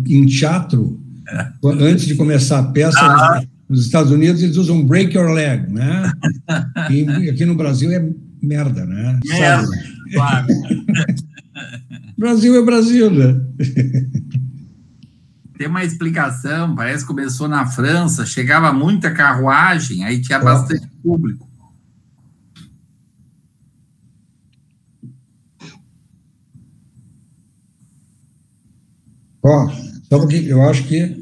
em teatro, antes de começar a peça, nos Estados Unidos eles usam break your leg, né? E aqui no Brasil é merda, né? Merda, claro. Brasil é Brasil, né? Tem uma explicação, parece que começou na França, chegava muita carruagem, aí tinha bastante público. Só porque eu acho que...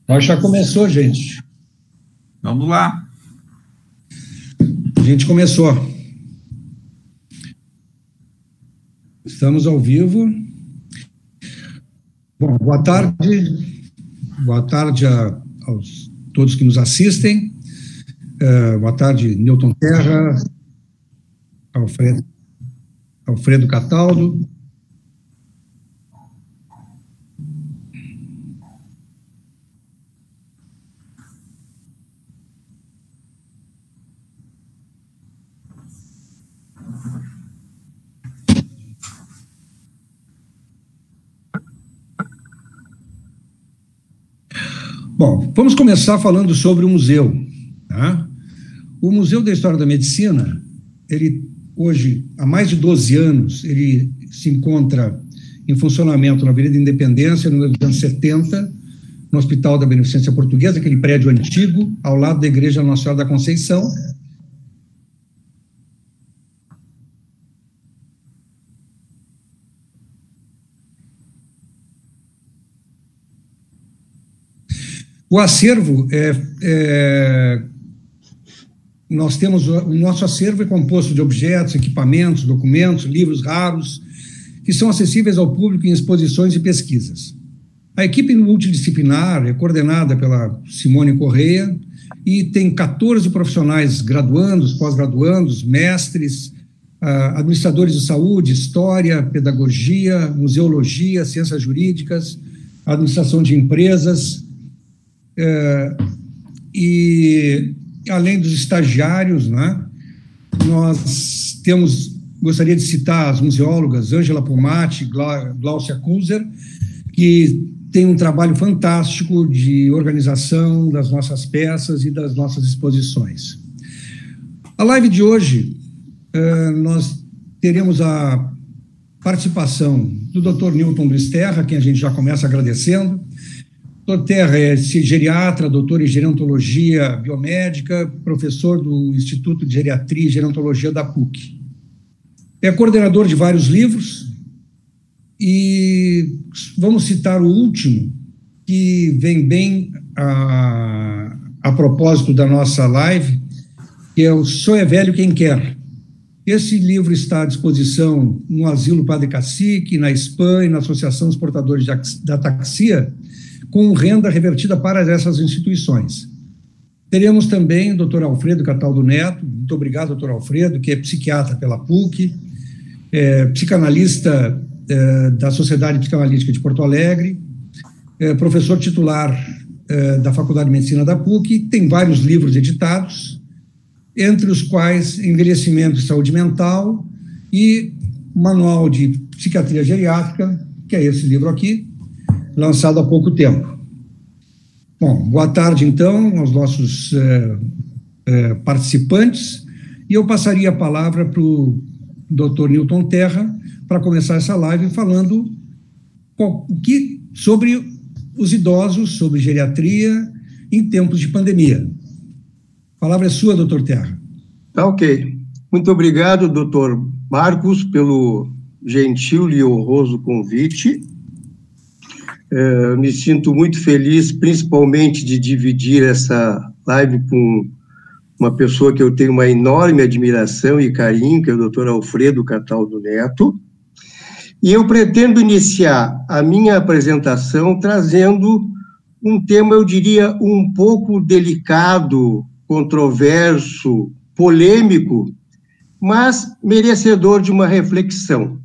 Nós já começou, gente. Vamos lá. A gente começou. Estamos ao vivo. Bom, boa tarde. Boa tarde a todos que nos assistem. Boa tarde, Newton Terra, Alfredo Cataldo. Bom, vamos começar falando sobre o museu. Tá? O Museu da História da Medicina, ele hoje, há mais de 12 anos, ele se encontra em funcionamento na Avenida Independência, nos anos 70, no Hospital da Beneficência Portuguesa, aquele prédio antigo, ao lado da Igreja Nossa Senhora da Conceição. O acervo nós temos, o nosso acervo é composto de objetos, equipamentos, documentos, livros raros, que são acessíveis ao público em exposições e pesquisas. A equipe multidisciplinar é coordenada pela Simone Correia e tem 14 profissionais graduandos, pós-graduandos, mestres, administradores de saúde, história, pedagogia, museologia, ciências jurídicas, administração de empresas, e além dos estagiários, né, nós gostaria de citar as museólogas Ângela Pomati, Gláucia Kunzer, que tem um trabalho fantástico de organização das nossas peças e das nossas exposições. A live de hoje, nós teremos a participação do Dr. Newton Bristerra, a quem a gente já começa agradecendo. Dr. Terra é geriatra, doutor em gerontologia biomédica, professor do Instituto de Geriatria e Gerontologia da PUC. É coordenador de vários livros e vamos citar o último, que vem bem a propósito da nossa live, que é o Só é Velho Quem Quer. Esse livro está à disposição no Asilo Padre Cacique, na SPAM e na Associação dos Portadores da Taxia, com renda revertida para essas instituições. Teremos também o doutor Alfredo Cataldo Neto, muito obrigado, doutor Alfredo, que é psiquiatra pela PUC, psicanalista da Sociedade Psicanalítica de Porto Alegre, professor titular da Faculdade de Medicina da PUC, tem vários livros editados, entre os quais Envelhecimento e Saúde Mental e Manual de Psiquiatria Geriátrica, que é esse livro aqui, lançado há pouco tempo. Bom, boa tarde, então, aos nossos participantes, e eu passaria a palavra para o Dr. Newton Terra para começar essa live falando sobre os idosos, sobre geriatria em tempos de pandemia. A palavra é sua, Dr. Terra. Tá ok. Muito obrigado, Dr. Marcos, pelo gentil e honroso convite. Me sinto muito feliz, principalmente, de dividir essa live com uma pessoa que eu tenho uma enorme admiração e carinho, que é o Dr. Alfredo Cataldo Neto. E eu pretendo iniciar a minha apresentação trazendo um tema, eu diria, um pouco delicado, controverso, polêmico, mas merecedor de uma reflexão.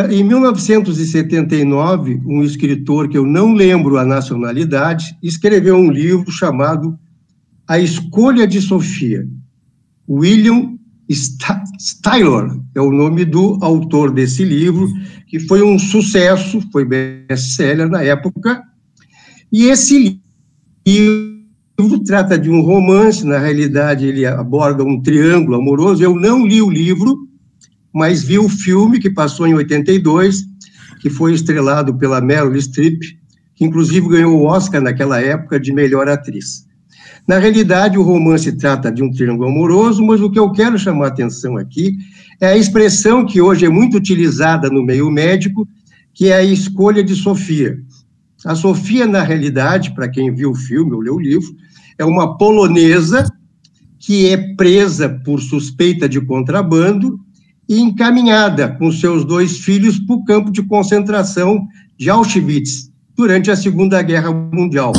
Em 1979, um escritor que eu não lembro a nacionalidade, escreveu um livro chamado A Escolha de Sofia, William Stylor é o nome do autor desse livro, que foi um sucesso, foi best-seller na época, e esse livro trata de um romance, na realidade ele aborda um triângulo amoroso. Eu não li o livro, mas vi o filme que passou em 82, que foi estrelado pela Meryl Streep, que inclusive ganhou o Oscar naquela época de melhor atriz. Na realidade, o romance trata de um triângulo amoroso, mas o que eu quero chamar a atenção aqui é a expressão que hoje é muito utilizada no meio médico, que é a escolha de Sofia. A Sofia, na realidade, para quem viu o filme ou leu o livro, é uma polonesa que é presa por suspeita de contrabando e encaminhada com seus 2 filhos para o campo de concentração de Auschwitz, durante a Segunda Guerra Mundial.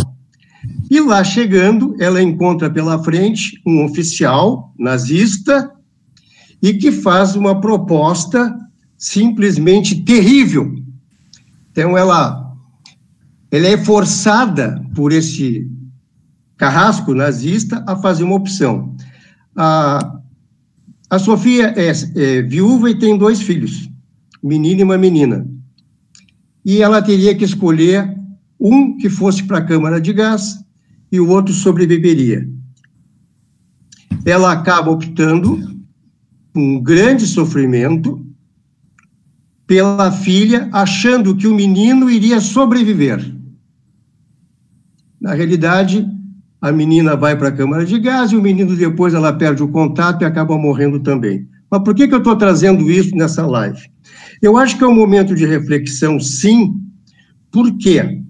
E lá chegando, ela encontra pela frente um oficial nazista e que faz uma proposta simplesmente terrível. Então, ela é forçada por esse carrasco nazista a fazer uma opção. A Sofia é viúva e tem 2 filhos, um menino e uma menina. E ela teria que escolher um que fosse para a câmara de gás e o outro sobreviveria. Ela acaba optando, com um grande sofrimento, pela filha, achando que o menino iria sobreviver. Na realidade, a menina vai para a câmara de gás e o menino depois ela perde o contato e acaba morrendo também. Mas por que eu estou trazendo isso nessa live? Eu acho que é um momento de reflexão, sim, porque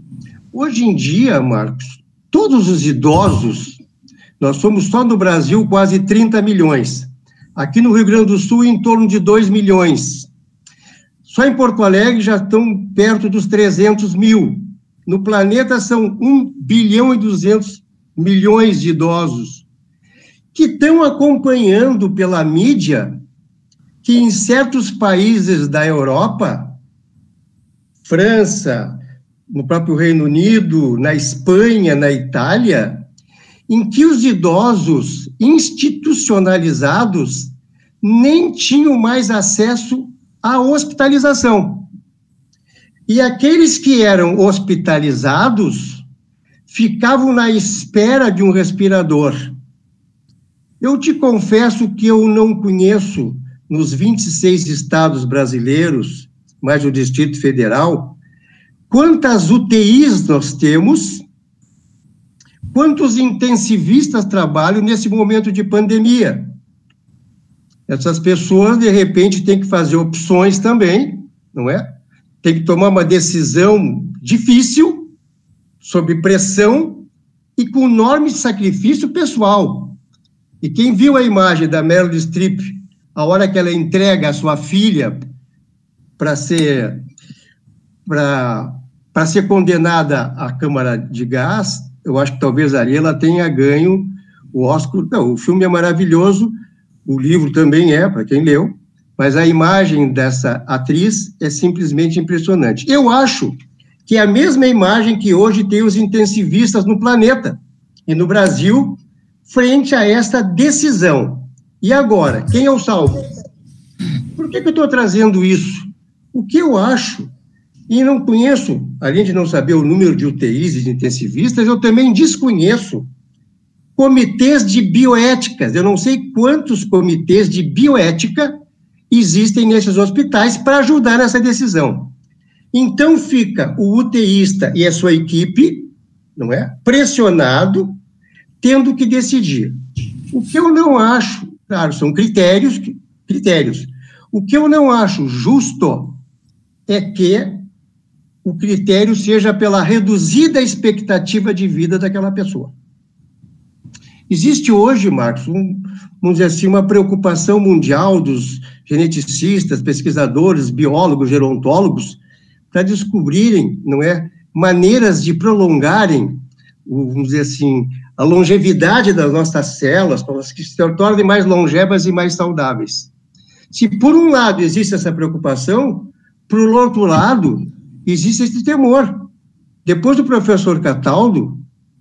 hoje em dia, Marcos, todos os idosos, nós somos só no Brasil quase 30 milhões, aqui no Rio Grande do Sul em torno de 2 milhões, só em Porto Alegre já estão perto dos 300 mil, no planeta são 1 bilhão e 200 milhões de idosos, que estão acompanhando pela mídia que em certos países da Europa, França, no próprio Reino Unido, na Espanha, na Itália, em que os idosos institucionalizados nem tinham mais acesso à hospitalização. E aqueles que eram hospitalizados ficavam na espera de um respirador. Eu te confesso que eu não conheço, nos 26 estados brasileiros, mais o Distrito Federal, quantas UTIs nós temos, quantos intensivistas trabalham nesse momento de pandemia. Essas pessoas, de repente, têm que fazer opções também, não é? Tem que tomar uma decisão difícil, sob pressão e com enorme sacrifício pessoal. E quem viu a imagem da Meryl Streep, a hora que ela entrega a sua filha para ser condenada à câmara de gás, eu acho que talvez ali ela tenha ganho o Oscar. Não, o filme é maravilhoso, o livro também é, para quem leu, mas a imagem dessa atriz é simplesmente impressionante. Eu acho que é a mesma imagem que hoje tem os intensivistas no planeta e no Brasil, frente a esta decisão. E agora, quem eu salvo? Por que eu estou trazendo isso? O que eu acho, e não conheço, além de não saber o número de UTIs e de intensivistas, eu também desconheço comitês de bioéticas. Eu não sei quantos comitês de bioética existem nesses hospitais para ajudar nessa decisão. Então fica o UTIsta e a sua equipe, não é, pressionado, tendo que decidir. O que eu não acho, claro, são critérios. O que eu não acho justo é que o critério seja pela reduzida expectativa de vida daquela pessoa. Existe hoje, Marcos, vamos dizer assim, uma preocupação mundial dos geneticistas, pesquisadores, biólogos, gerontólogos, para descobrirem, não é, maneiras de prolongarem, vamos dizer assim, a longevidade das nossas células, para que se tornem mais longevas e mais saudáveis. Se, por um lado, existe essa preocupação, por outro lado, existe esse temor. Depois do professor Cataldo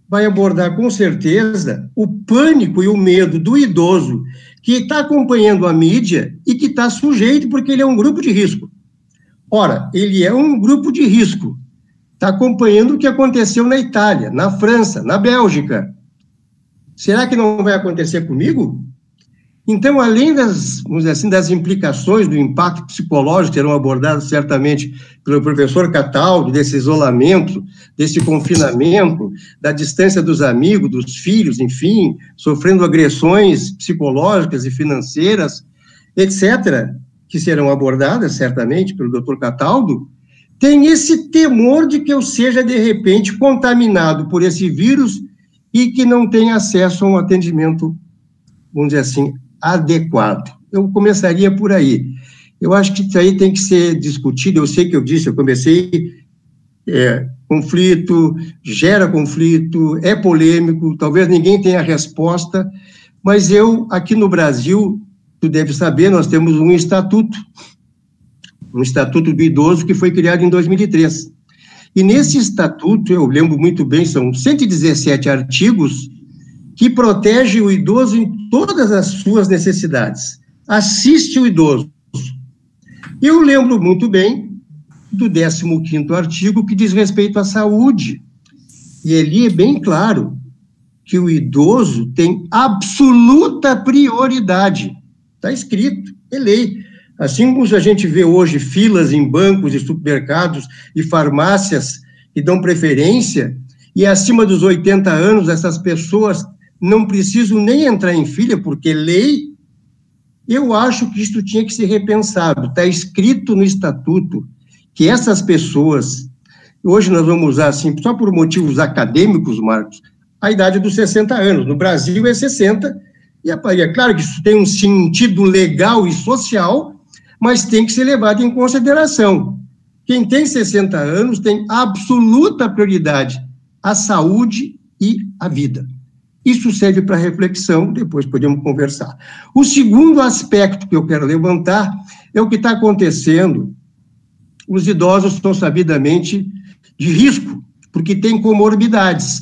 vai abordar, com certeza, o pânico e o medo do idoso que está acompanhando a mídia e que está sujeito porque ele é um grupo de risco. Ora, ele é um grupo de risco, está acompanhando o que aconteceu na Itália, na França, na Bélgica. Será que não vai acontecer comigo? Então, além das, vamos dizer assim, das implicações do impacto psicológico que serão abordadas certamente pelo professor Cataldo, desse isolamento, desse confinamento, da distância dos amigos, dos filhos, enfim, sofrendo agressões psicológicas e financeiras, etc., que serão abordadas certamente pelo doutor Cataldo, tem esse temor de que eu seja, de repente, contaminado por esse vírus e que não tenha acesso a um atendimento, vamos dizer assim, adequado. Eu começaria por aí. Eu acho que isso aí tem que ser discutido. Eu sei que eu comecei, conflito, gera conflito, é polêmico, talvez ninguém tenha resposta, mas eu, aqui no Brasil, tu deve saber, nós temos um estatuto do idoso que foi criado em 2003. E nesse estatuto, eu lembro muito bem, são 117 artigos que protege o idoso em todas as suas necessidades. Assiste o idoso. Eu lembro muito bem do 15º artigo que diz respeito à saúde. E ali é bem claro que o idoso tem absoluta prioridade. Está escrito, é lei. Assim como a gente vê hoje filas em bancos e supermercados e farmácias que dão preferência, e acima dos 80 anos, essas pessoas não precisam nem entrar em fila, porque lei, eu acho que isso tinha que ser repensado. Está escrito no estatuto que essas pessoas, hoje nós vamos usar assim, só por motivos acadêmicos, Marcos, a idade dos 60 anos. No Brasil é 60, e é claro que isso tem um sentido legal e social, mas tem que ser levado em consideração. Quem tem 60 anos tem absoluta prioridade à saúde e à vida. Isso serve para reflexão, depois podemos conversar. O segundo aspecto que eu quero levantar é o que está acontecendo. Os idosos estão sabidamente de risco, porque têm comorbidades.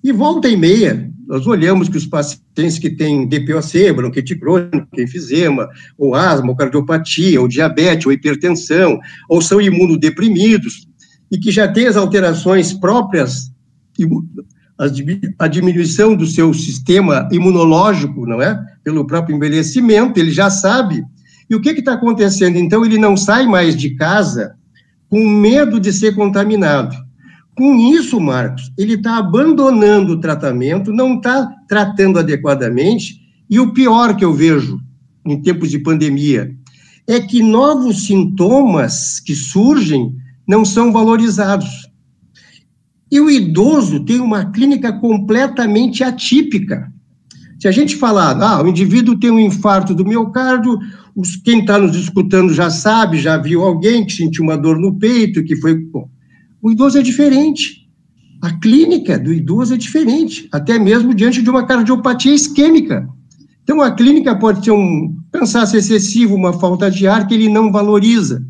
E volta e meia, nós olhamos que os pacientes que têm DPOC, bronquite crônica, enfisema, ou asma, ou cardiopatia, ou diabetes, ou hipertensão, ou são imunodeprimidos, e que já têm as alterações próprias, a diminuição do seu sistema imunológico, não é? Pelo próprio envelhecimento, ele já sabe. E o que está acontecendo? Então, ele não sai mais de casa com medo de ser contaminado. Com isso, Marcos, ele está abandonando o tratamento, não está tratando adequadamente, e o pior que eu vejo em tempos de pandemia é que novos sintomas que surgem não são valorizados. E o idoso tem uma clínica completamente atípica. Se a gente falar, o indivíduo tem um infarto do miocárdio, quem está nos escutando já sabe, já viu alguém que sentiu uma dor no peito, que foi... Bom, o idoso é diferente. A clínica do idoso é diferente, até mesmo diante de uma cardiopatia isquêmica. Então, a clínica pode ter um cansaço excessivo, uma falta de ar que ele não valoriza.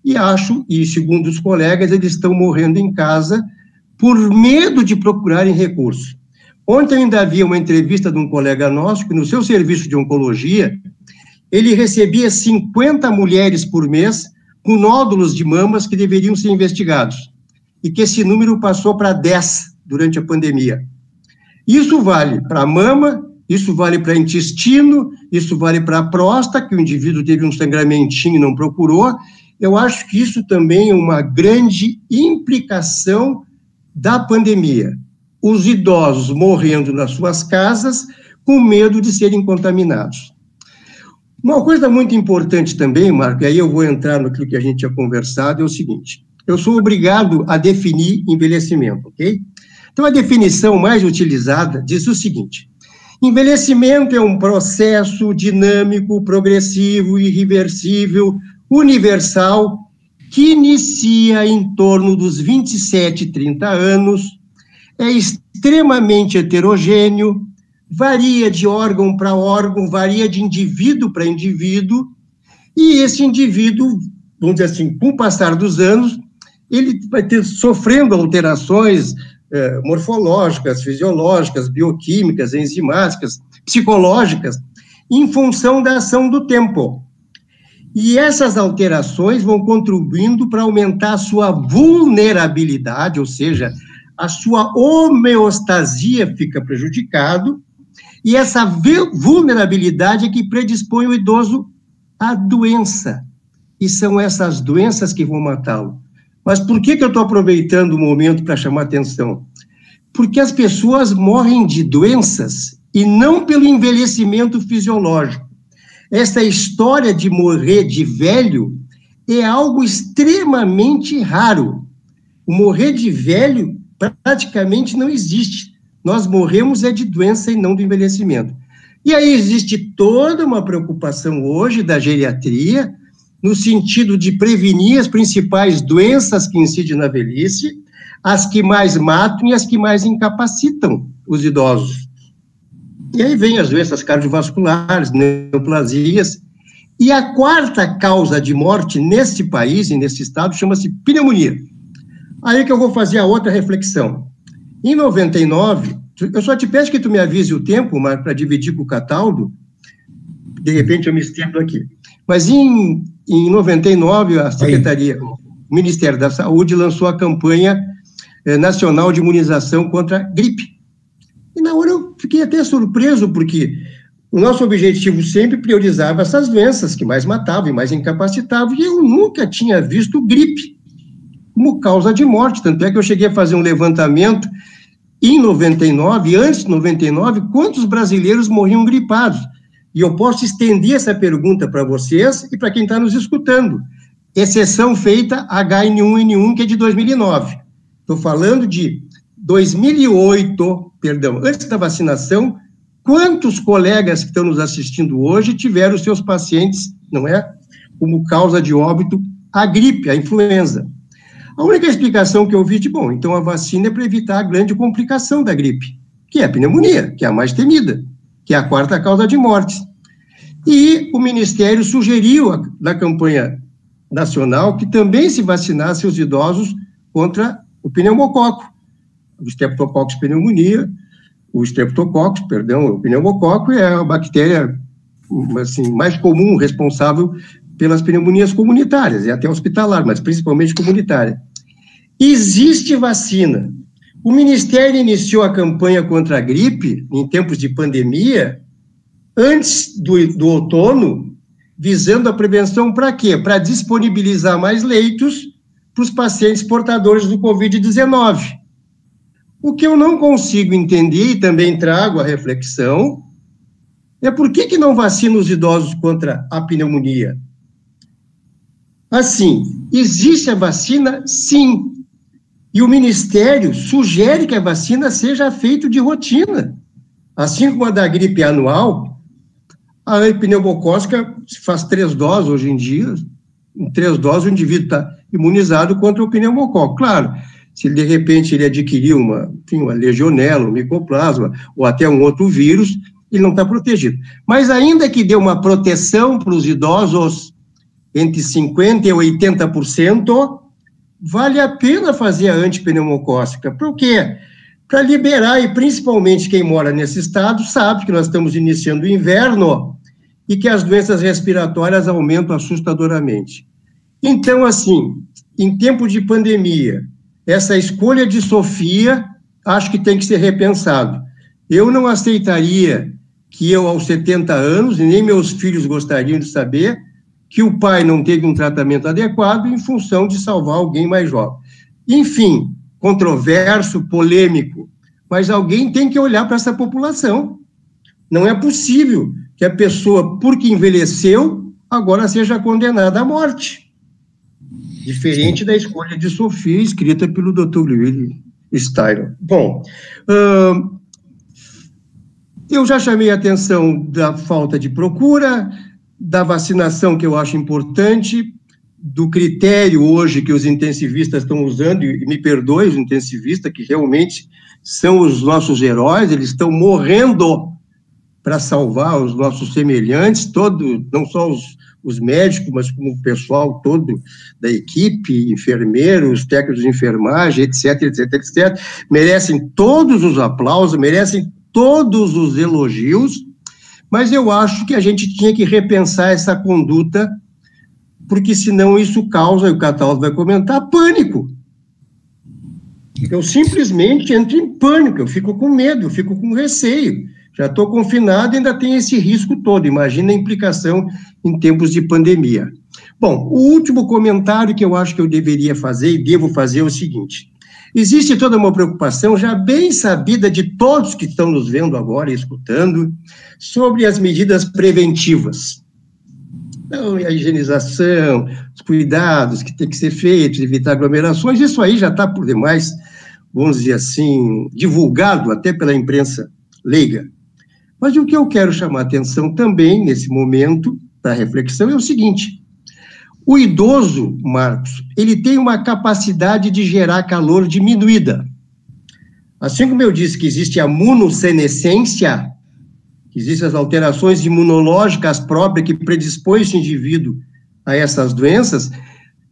E segundo os colegas, eles estão morrendo em casa por medo de procurarem recurso. Ontem ainda havia uma entrevista de um colega nosso que no seu serviço de oncologia, ele recebia 50 mulheres por mês com nódulos de mamas que deveriam ser investigados, e que esse número passou para 10 durante a pandemia. Isso vale para a mama, isso vale para intestino, isso vale para a próstata, que o indivíduo teve um sangramentinho e não procurou. Eu acho que isso também é uma grande implicação da pandemia. Os idosos morrendo nas suas casas com medo de serem contaminados. Uma coisa muito importante também, Marco, e aí eu vou entrar naquilo que a gente tinha conversado, é o seguinte: eu sou obrigado a definir envelhecimento, ok? Então, a definição mais utilizada diz o seguinte: envelhecimento é um processo dinâmico, progressivo, irreversível, universal, que inicia em torno dos 27, 30 anos, é extremamente heterogêneo, varia de órgão para órgão, varia de indivíduo para indivíduo, e esse indivíduo, vamos dizer assim, com o passar dos anos, ele vai ter sofrendo alterações morfológicas, fisiológicas, bioquímicas, enzimáticas, psicológicas. em função da ação do tempo. E essas alterações vão contribuindo para aumentar a sua vulnerabilidade, ou seja, a sua homeostasia fica prejudicado, e essa vulnerabilidade é que predispõe o idoso à doença. E são essas doenças que vão matá-lo. Mas por que eu estou aproveitando o momento para chamar atenção? Porque as pessoas morrem de doenças e não pelo envelhecimento fisiológico. Essa história de morrer de velho é algo extremamente raro. O morrer de velho praticamente não existe. Nós morremos de doença e não do envelhecimento. E aí existe toda uma preocupação hoje da geriatria, no sentido de prevenir as principais doenças que incidem na velhice, as que mais matam e as que mais incapacitam os idosos. E aí vem as doenças cardiovasculares, neoplasias, e a quarta causa de morte nesse país e nesse estado chama-se pneumonia. Aí que eu vou fazer a outra reflexão. Em 99, eu só te peço que tu me avise o tempo, mas para dividir com o Cataldo, de repente eu me estendo aqui. Mas em 99, a Secretaria, o Ministério da Saúde lançou a campanha nacional de imunização contra a gripe. E na hora eu fiquei até surpreso, porque o nosso objetivo sempre priorizava essas doenças que mais matavam e mais incapacitavam, e eu nunca tinha visto gripe como causa de morte. Tanto é que eu cheguei a fazer um levantamento em 99, antes de 99, quantos brasileiros morriam gripados? E eu posso estender essa pergunta para vocês e para quem está nos escutando. Exceção feita H1N1, que é de 2009. Estou falando de 2008, perdão, antes da vacinação, quantos colegas que estão nos assistindo hoje tiveram seus pacientes, não é, como causa de óbito, a gripe, a influenza? A única explicação que eu vi bom, então a vacina é para evitar a grande complicação da gripe, que é a pneumonia, que é a mais temida, que é a quarta causa de morte. E o Ministério sugeriu, na campanha nacional, que também se vacinasse os idosos contra o pneumococo, o Streptococcus pneumonia, o pneumococo é a bactéria assim, mais comum, responsável pelas pneumonias comunitárias, e até hospitalar, mas principalmente comunitária. Existe vacina. O Ministério iniciou a campanha contra a gripe, em tempos de pandemia, antes do outono, visando a prevenção para quê? Para disponibilizar mais leitos para os pacientes portadores do Covid-19. O que eu não consigo entender, e também trago a reflexão, é por que não vacina os idosos contra a pneumonia? Assim, existe a vacina? Sim. E o Ministério sugere que a vacina seja feita de rotina. Assim como a da gripe anual, a pneumocócica se faz 3 doses hoje em dia. Em 3 doses o indivíduo está imunizado contra o pneumococo. Claro, se de repente ele adquirir uma legionela, um micoplasma, ou até um outro vírus, ele não está protegido. Mas ainda que dê uma proteção para os idosos entre 50% e 80%, vale a pena fazer a antipneumocócica. Por quê? Para liberar, e principalmente quem mora nesse estado sabe que nós estamos iniciando o inverno e que as doenças respiratórias aumentam assustadoramente. Então, assim, em tempo de pandemia, essa escolha de Sofia, acho que tem que ser repensado. Eu não aceitaria que eu, aos 70 anos, e nem meus filhos gostariam de saber, que o pai não teve um tratamento adequado em função de salvar alguém mais jovem. Enfim, controverso, polêmico, mas alguém tem que olhar para essa população. Não é possível que a pessoa, porque envelheceu, agora seja condenada à morte. Diferente da escolha de Sofia, escrita pelo Dr. Willy Steiner. Bom, eu já chamei a atenção da falta de procura, da vacinação, que eu acho importante, do critério hoje que os intensivistas estão usando, e me perdoe os intensivistas, que realmente são os nossos heróis, eles estão morrendo para salvar os nossos semelhantes, não só os médicos, mas como o pessoal todo da equipe, enfermeiros, técnicos de enfermagem, etc., etc., etc., merecem todos os aplausos, merecem todos os elogios, mas eu acho que a gente tinha que repensar essa conduta, porque senão isso causa, e o Cataldo vai comentar, pânico. Eu simplesmente entro em pânico, eu fico com medo, eu fico com receio. Já estou confinado e ainda tem esse risco todo. Imagina a implicação em tempos de pandemia. Bom, o último comentário que eu acho que eu deveria fazer e devo fazer é o seguinte. Existe toda uma preocupação já bem sabida de todos que estão nos vendo agora e escutando sobre as medidas preventivas. Então, a higienização, os cuidados que tem que ser feitos, evitar aglomerações, isso aí já está por demais, vamos dizer assim, divulgado até pela imprensa leiga. Mas o que eu quero chamar a atenção também, nesse momento, para reflexão, é o seguinte. O idoso, Marcos, ele tem uma capacidade de gerar calor diminuída. Assim como eu disse que existe a imunossenescência, que existem as alterações imunológicas próprias que predispõem esse indivíduo a essas doenças,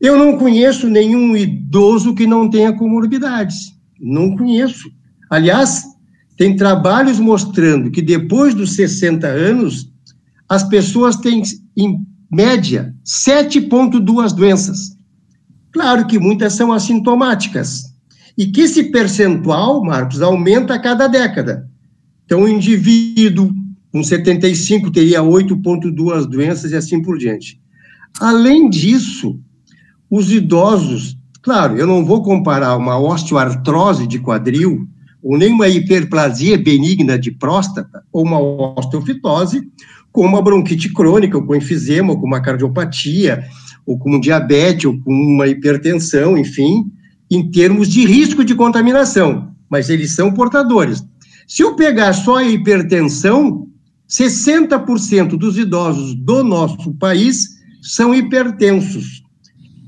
eu não conheço nenhum idoso que não tenha comorbidades. Não conheço. Aliás, tem trabalhos mostrando que depois dos 60 anos, as pessoas têm, em média, 7,2 doenças. Claro que muitas são assintomáticas. E que esse percentual, Marcos, aumenta a cada década. Então, o indivíduo com 75 teria 8,2 doenças e assim por diante. Além disso, os idosos, claro, eu não vou comparar uma osteoartrose de quadril ou nem uma hiperplasia benigna de próstata, ou uma osteofitose, com uma bronquite crônica, ou com enfisema, ou com uma cardiopatia, ou com um diabetes, ou com uma hipertensão, enfim, em termos de risco de contaminação, mas eles são portadores. Se eu pegar só a hipertensão, 60% dos idosos do nosso país são hipertensos,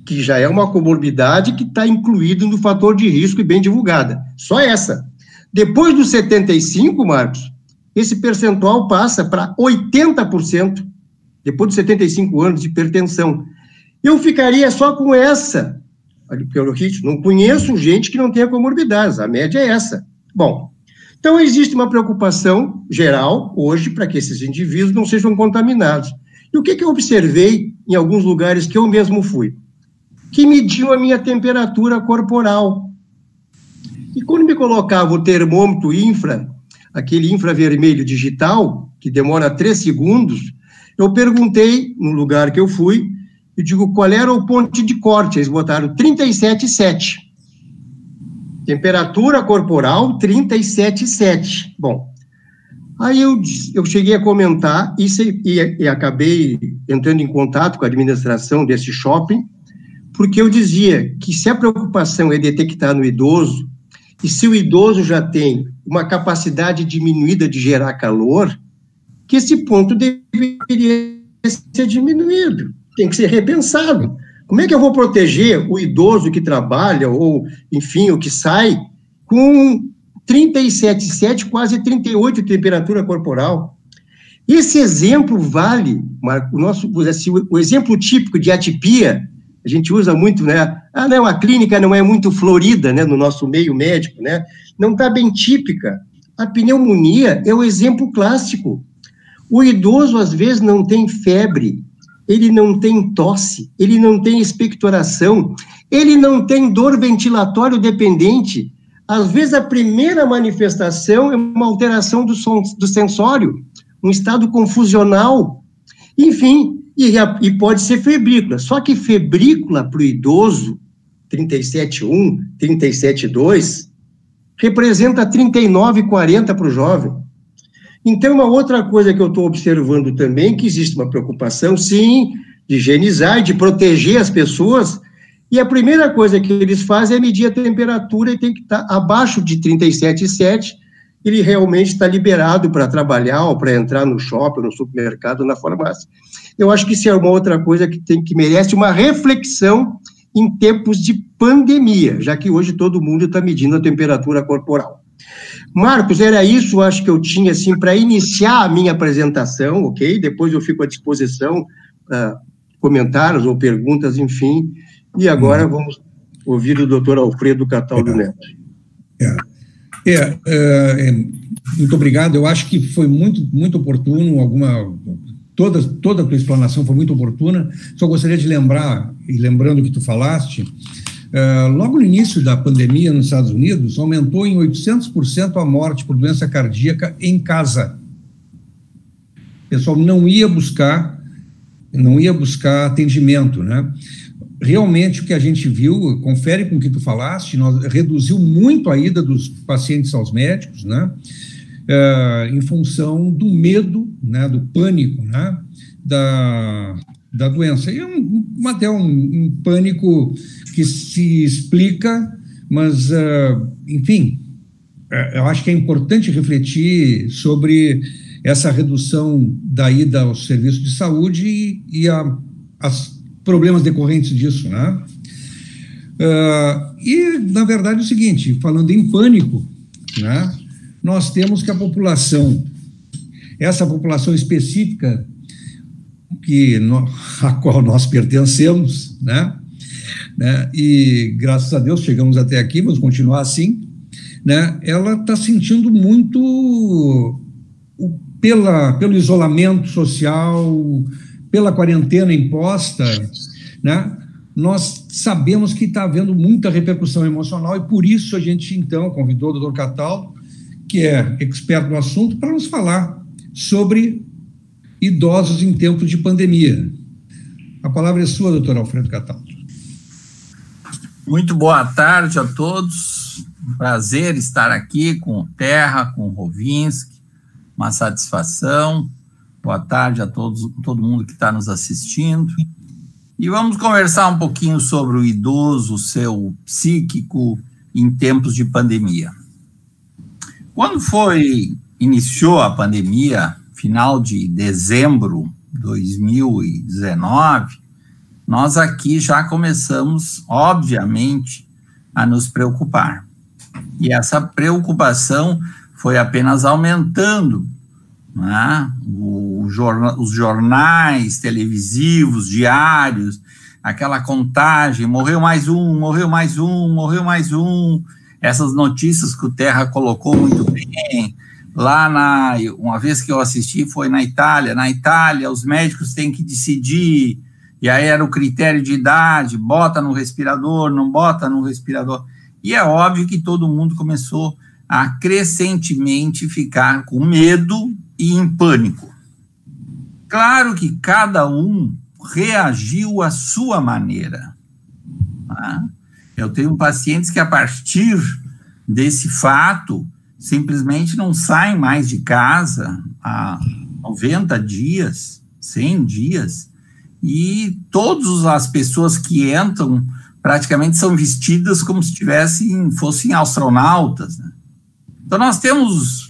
que já é uma comorbidade que está incluída no fator de risco e bem divulgada. Só essa. Depois dos 75, Marcos, esse percentual passa para 80%, depois dos 75 anos de hipertensão. Eu ficaria só com essa, pelo ritmo. Não conheço gente que não tenha comorbidades, a média é essa. Bom, então existe uma preocupação geral hoje para que esses indivíduos não sejam contaminados. E o que eu observei em alguns lugares que eu mesmo fui? Que mediu a minha temperatura corporal. E quando me colocava o termômetro aquele infravermelho digital, que demora 3 segundos, eu perguntei, no lugar que eu fui, eu digo, qual era o ponto de corte? Eles botaram 37,7. Temperatura corporal, 37,7. Bom, aí eu cheguei a comentar isso e acabei entrando em contato com a administração desse shopping, porque eu dizia que se a preocupação é detectar no idoso, e se o idoso já tem uma capacidade diminuída de gerar calor, que esse ponto deveria ser diminuído, tem que ser repensado. Como é que eu vou proteger o idoso que trabalha, ou, enfim, o que sai, com 37,7, quase 38 de temperatura corporal? Esse exemplo vale, Marco, o exemplo típico de atipia, a gente usa muito, né? Ah, não, a clínica não é muito florida, né, no nosso meio médico, né? Não está bem típica. A pneumonia é o exemplo clássico. O idoso, às vezes, não tem febre, ele não tem tosse, ele não tem expectoração, ele não tem dor ventilatório dependente. Às vezes, a primeira manifestação é uma alteração do sensório, um estado confusional. Enfim, e pode ser febrícula. Só que febrícula para o idoso, 37,1, 37,2, representa 39,40 para o jovem. Então, uma outra coisa que eu estou observando também, que existe uma preocupação, sim, de higienizar e de proteger as pessoas, e a primeira coisa que eles fazem é medir a temperatura e tem que estar abaixo de 37,7, ele realmente está liberado para trabalhar ou para entrar no shopping, no supermercado, na farmácia. Eu acho que isso é uma outra coisa que merece uma reflexão em tempos de pandemia, já que hoje todo mundo está medindo a temperatura corporal. Marcos, era isso, acho que eu tinha, assim, para iniciar a minha apresentação, ok? Depois eu fico à disposição para comentários ou perguntas, enfim. E agora vamos ouvir o doutor Alfredo Cataldo Neto. Muito obrigado. Eu acho que foi muito oportuno, toda a tua explanação foi muito oportuna. Só gostaria de lembrar, e lembrando o que tu falaste, logo no início da pandemia nos Estados Unidos, aumentou em 800% a morte por doença cardíaca em casa. O pessoal não ia buscar atendimento, né? Realmente o que a gente viu, confere com o que tu falaste, reduziu muito a ida dos pacientes aos médicos, né? Em função do medo, né? Do pânico, né? Da doença. E até um pânico que se explica, mas, enfim, eu acho que é importante refletir sobre essa redução da ida aos serviços de saúde e as problemas decorrentes disso, né? E, na verdade, é o seguinte, falando em pânico, né, nós temos que essa população específica a qual nós pertencemos, né, e, graças a Deus, chegamos até aqui, vamos continuar assim, né, ela está sentindo muito pelo isolamento social, pela quarentena imposta, né? Nós sabemos que está havendo muita repercussão emocional e por isso a gente, então, convidou o doutor Cataldo, que é expert no assunto, para nos falar sobre idosos em tempos de pandemia. A palavra é sua, doutor Alfredo Cataldo. Muito boa tarde a todos. Prazer estar aqui com o Terra, com o Rovinski, uma satisfação. Boa tarde a todo mundo que está nos assistindo. E vamos conversar um pouquinho sobre o idoso, o seu psíquico em tempos de pandemia. Quando iniciou a pandemia, final de dezembro de 2019, nós aqui já começamos, obviamente, a nos preocupar. E essa preocupação foi apenas aumentando, né? Os jornais televisivos, diários, aquela contagem, morreu mais um, morreu mais um, morreu mais um, essas notícias que o Terra colocou muito bem. Uma vez que eu assisti foi na Itália os médicos têm que decidir, e aí era o critério de idade, bota no respirador, não bota no respirador, e é óbvio que todo mundo começou a crescentemente ficar com medo e em pânico. Claro que cada um reagiu à sua maneira. Tá? Eu tenho pacientes que, a partir desse fato, simplesmente não saem mais de casa há 90 dias, 100 dias, e todas as pessoas que entram praticamente são vestidas como se fossem astronautas, né? Então, nós temos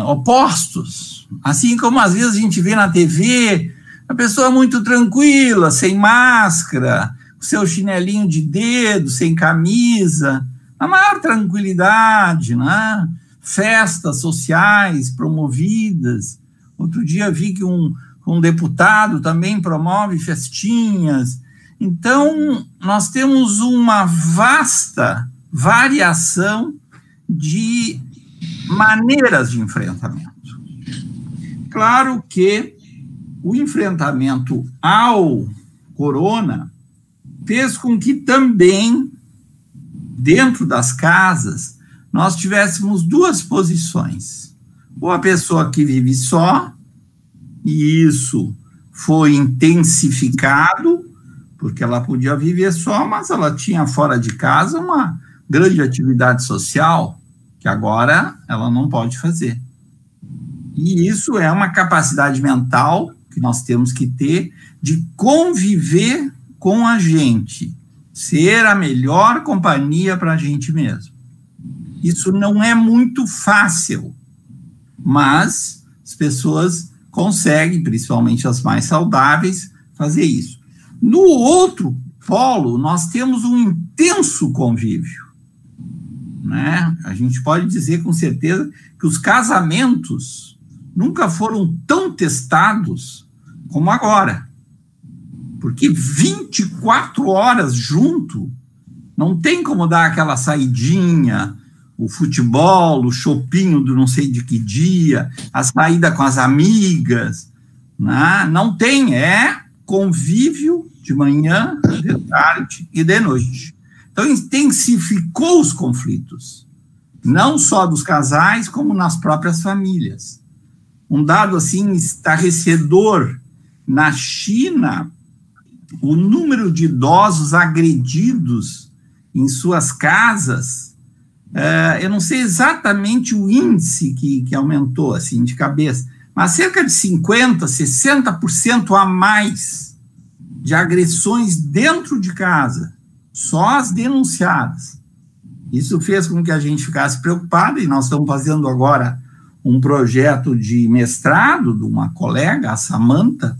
opostos, assim como às vezes a gente vê na TV a pessoa muito tranquila, sem máscara, com seu chinelinho de dedo, sem camisa, na maior tranquilidade, né? Festas sociais promovidas. Outro dia vi que um deputado também promove festinhas. Então, nós temos uma vasta variação de maneiras de enfrentamento. Claro que o enfrentamento ao corona fez com que também, dentro das casas, nós tivéssemos duas posições. Ou a pessoa que vive só, e isso foi intensificado, porque ela podia viver só, mas ela tinha fora de casa uma grande atividade social, que agora ela não pode fazer. E isso é uma capacidade mental que nós temos que ter de conviver com a gente, ser a melhor companhia para a gente mesmo. Isso não é muito fácil, mas as pessoas conseguem, principalmente as mais saudáveis, fazer isso. No outro polo, nós temos um intenso convívio, né? A gente pode dizer com certeza que os casamentos nunca foram tão testados como agora, porque 24 horas junto Não tem como dar aquela saidinha, o futebol, o chopinho do não sei de que dia, a saída com as amigas, né? Não tem, é convívio de manhã, de tarde e de noite. Então, intensificou os conflitos, não só dos casais, como nas próprias famílias. Um dado, assim, estarrecedor, na China, o número de idosos agredidos em suas casas, eu não sei exatamente o índice que aumentou, assim, de cabeça, mas cerca de 50%, 60% a mais de agressões dentro de casa, só as denunciadas. Isso fez com que a gente ficasse preocupado, e nós estamos fazendo agora um projeto de mestrado de uma colega, a Samantha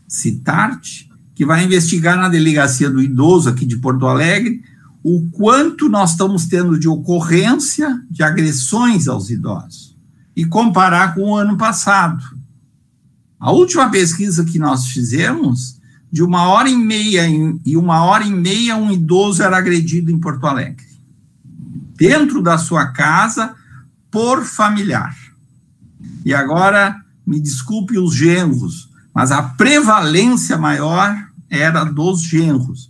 Citarte, que vai investigar na Delegacia do Idoso aqui de Porto Alegre o quanto nós estamos tendo de ocorrência de agressões aos idosos e comparar com o ano passado. A última pesquisa que nós fizemos, de 1h30 e 1h30, um idoso era agredido em Porto Alegre, dentro da sua casa, por familiar. E agora, me desculpe os genros, mas a prevalência maior era dos genros.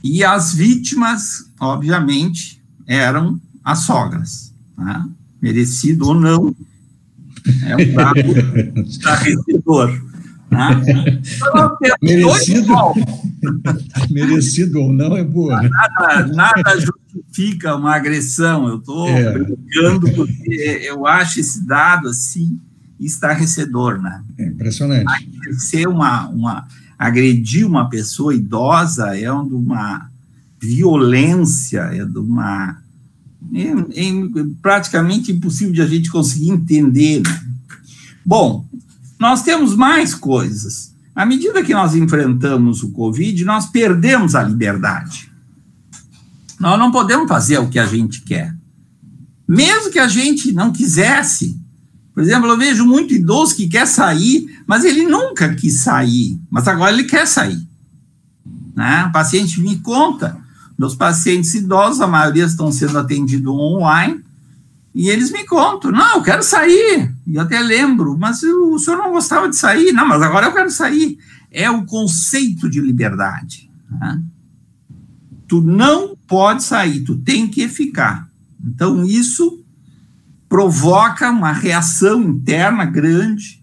E as vítimas, obviamente, eram as sogras, né? Merecido ou não, é um dado estarrecedor. Né? Merecido ou não é boa. Né? Nada justifica uma agressão. Eu estou brincando porque eu acho esse dado assim estarrecedor, né? É impressionante. Ser agredir uma pessoa idosa é de uma violência, é de uma praticamente impossível de a gente conseguir entender. Né? Bom, nós temos mais coisas. À medida que nós enfrentamos o Covid, nós perdemos a liberdade. Nós não podemos fazer o que a gente quer. Mesmo que a gente não quisesse. Por exemplo, eu vejo muito idoso que quer sair, mas ele nunca quis sair, mas agora ele quer sair. Né? O paciente me conta, meus pacientes idosos, a maioria estão sendo atendidos online, e eles me contam, não, eu quero sair, e eu até lembro, mas o senhor não gostava de sair, não, mas agora eu quero sair. É o conceito de liberdade. Né? Tu não pode sair, tu tem que ficar. Então, isso provoca uma reação interna grande.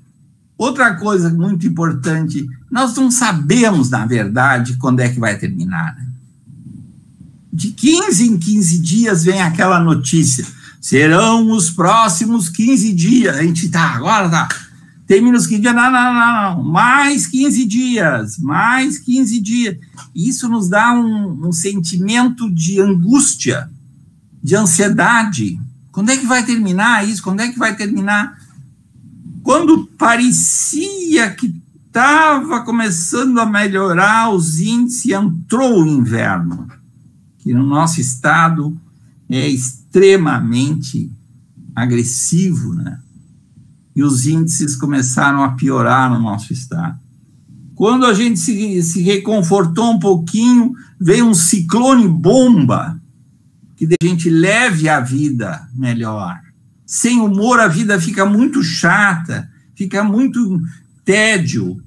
Outra coisa muito importante, nós não sabemos, na verdade, quando é que vai terminar. Né? De 15 em 15 dias vem aquela notícia, serão os próximos 15 dias, a gente agora tá, termina os 15 dias, não, mais 15 dias, mais 15 dias. Isso nos dá um sentimento de angústia, de ansiedade. Quando é que vai terminar isso? Quando é que vai terminar? Quando parecia que estava começando a melhorar os índices, entrou o inverno, que no nosso estado é extremamente agressivo, né? E os índices começaram a piorar no nosso estado. Quando a gente se reconfortou um pouquinho, veio um ciclone bomba, que a gente leve a vida melhor. Sem humor, a vida fica muito chata, fica muito tédio.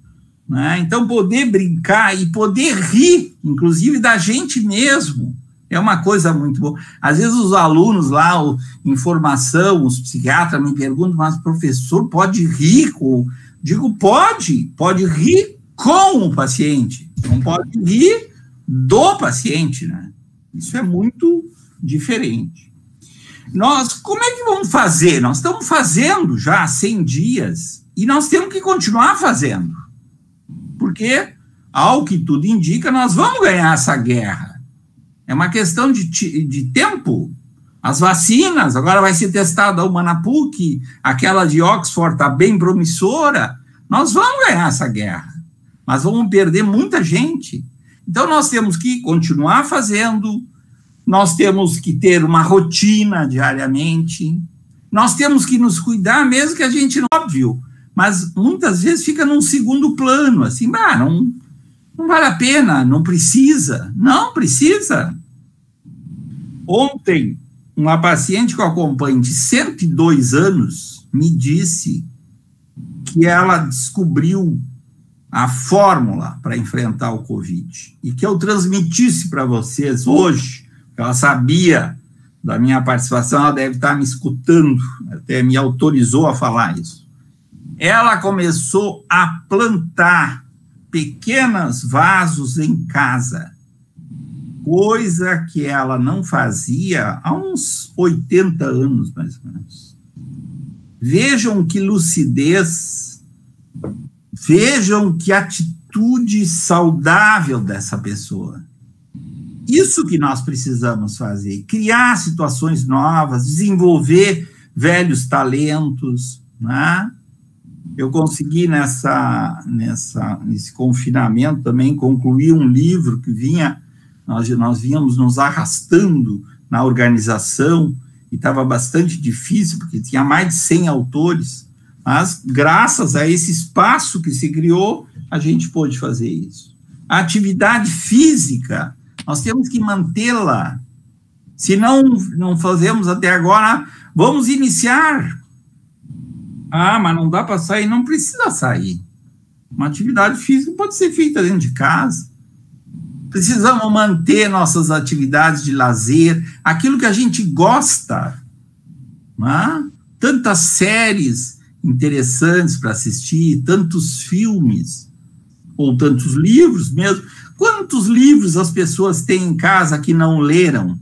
Né? Então, poder brincar e poder rir, inclusive da gente mesmo, é uma coisa muito boa. Às vezes os alunos lá, em formação, os psiquiatras me perguntam, mas professor, pode rir com... Digo, pode rir com o paciente, não pode rir do paciente, né? Isso é muito diferente. Nós, como é que vamos fazer? Nós estamos fazendo já há 100 dias e nós temos que continuar fazendo, porque, ao que tudo indica, nós vamos ganhar essa guerra. É uma questão de tempo. As vacinas, agora vai ser testada uma na PUC, aquela de Oxford está bem promissora, nós vamos ganhar essa guerra, mas vamos perder muita gente. Então, nós temos que continuar fazendo, nós temos que ter uma rotina diariamente, nós temos que nos cuidar, mesmo que a gente não, óbvio, mas muitas vezes fica num segundo plano, assim, não vale a pena, não precisa. Ontem, uma paciente que eu acompanho de 102 anos me disse que ela descobriu a fórmula para enfrentar o Covid e que eu transmitisse para vocês hoje, que ela sabia da minha participação, ela deve estar me escutando, até me autorizou a falar isso. Ela começou a plantar pequenos vasos em casa, coisa que ela não fazia há uns 80 anos, mais ou menos. Vejam que lucidez, vejam que atitude saudável dessa pessoa. Isso que nós precisamos fazer, criar situações novas, desenvolver velhos talentos, né? Eu consegui, nesse confinamento também, concluir um livro que nós vínhamos nos arrastando na organização, e estava bastante difícil, porque tinha mais de 100 autores, mas graças a esse espaço que se criou, a gente pôde fazer isso. A atividade física, nós temos que mantê-la. Se não fazemos até agora, vamos iniciar. Mas não dá para sair, não precisa sair. Uma atividade física pode ser feita dentro de casa. Precisamos manter nossas atividades de lazer, aquilo que a gente gosta. Né? Tantas séries interessantes para assistir, tantos filmes, ou tantos livros mesmo. Quantos livros as pessoas têm em casa que não leram?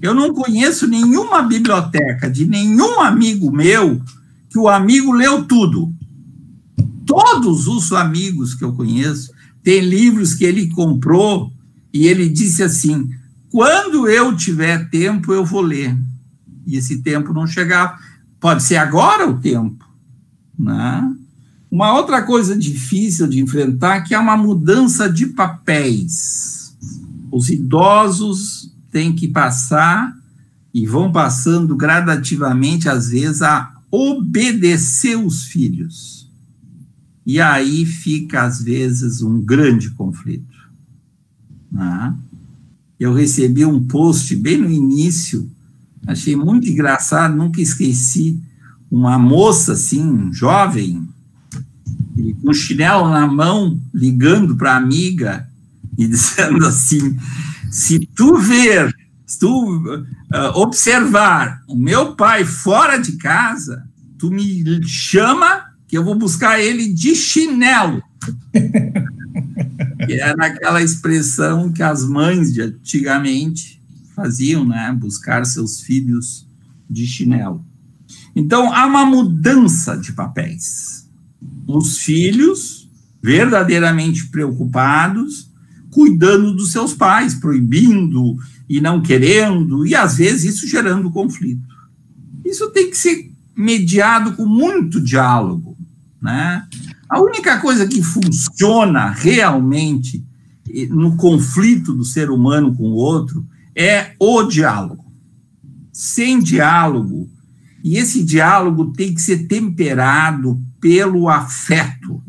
Eu não conheço nenhuma biblioteca de nenhum amigo meu que o amigo leu tudo. Todos os amigos que eu conheço têm livros que ele comprou e ele disse assim, quando eu tiver tempo, eu vou ler. E esse tempo não chegava. Pode ser agora o tempo. Né? Uma outra coisa difícil de enfrentar que é uma mudança de papéis. Os idosos têm que passar, e vão passando gradativamente, às vezes, a obedecer os filhos. E aí fica, às vezes, um grande conflito. Né? Eu recebi um post bem no início, achei muito engraçado, nunca esqueci, uma moça, assim, jovem, com um chinelo na mão, ligando para a amiga e dizendo assim, se tu observar o meu pai fora de casa, tu me chama que eu vou buscar ele de chinelo. Que era aquela expressão que as mães de antigamente faziam, né? Buscar seus filhos de chinelo. Então, há uma mudança de papéis. Os filhos, verdadeiramente preocupados, cuidando dos seus pais, proibindo e não querendo, e às vezes isso gerando conflito. Isso tem que ser mediado com muito diálogo, né? A única coisa que funciona realmente no conflito do ser humano com o outro é o diálogo. Sem diálogo, e esse diálogo tem que ser temperado pelo afeto.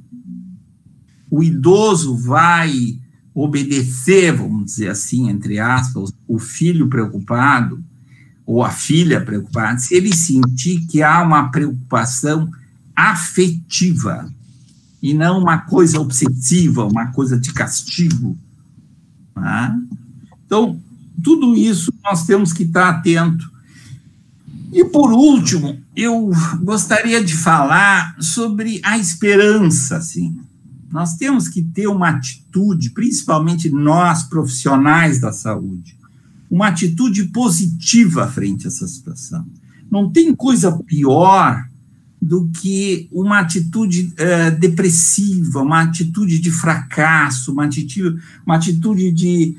O idoso vai obedecer, vamos dizer assim, entre aspas, o filho preocupado ou a filha preocupada, se ele sentir que há uma preocupação afetiva e não uma coisa obsessiva, uma coisa de castigo. Tá? Então, tudo isso nós temos que estar atento. E, por último, eu gostaria de falar sobre a esperança, assim. Nós temos que ter uma atitude, principalmente nós, profissionais da saúde, uma atitude positiva frente a essa situação. Não tem coisa pior do que uma atitude depressiva, uma atitude de fracasso, uma atitude de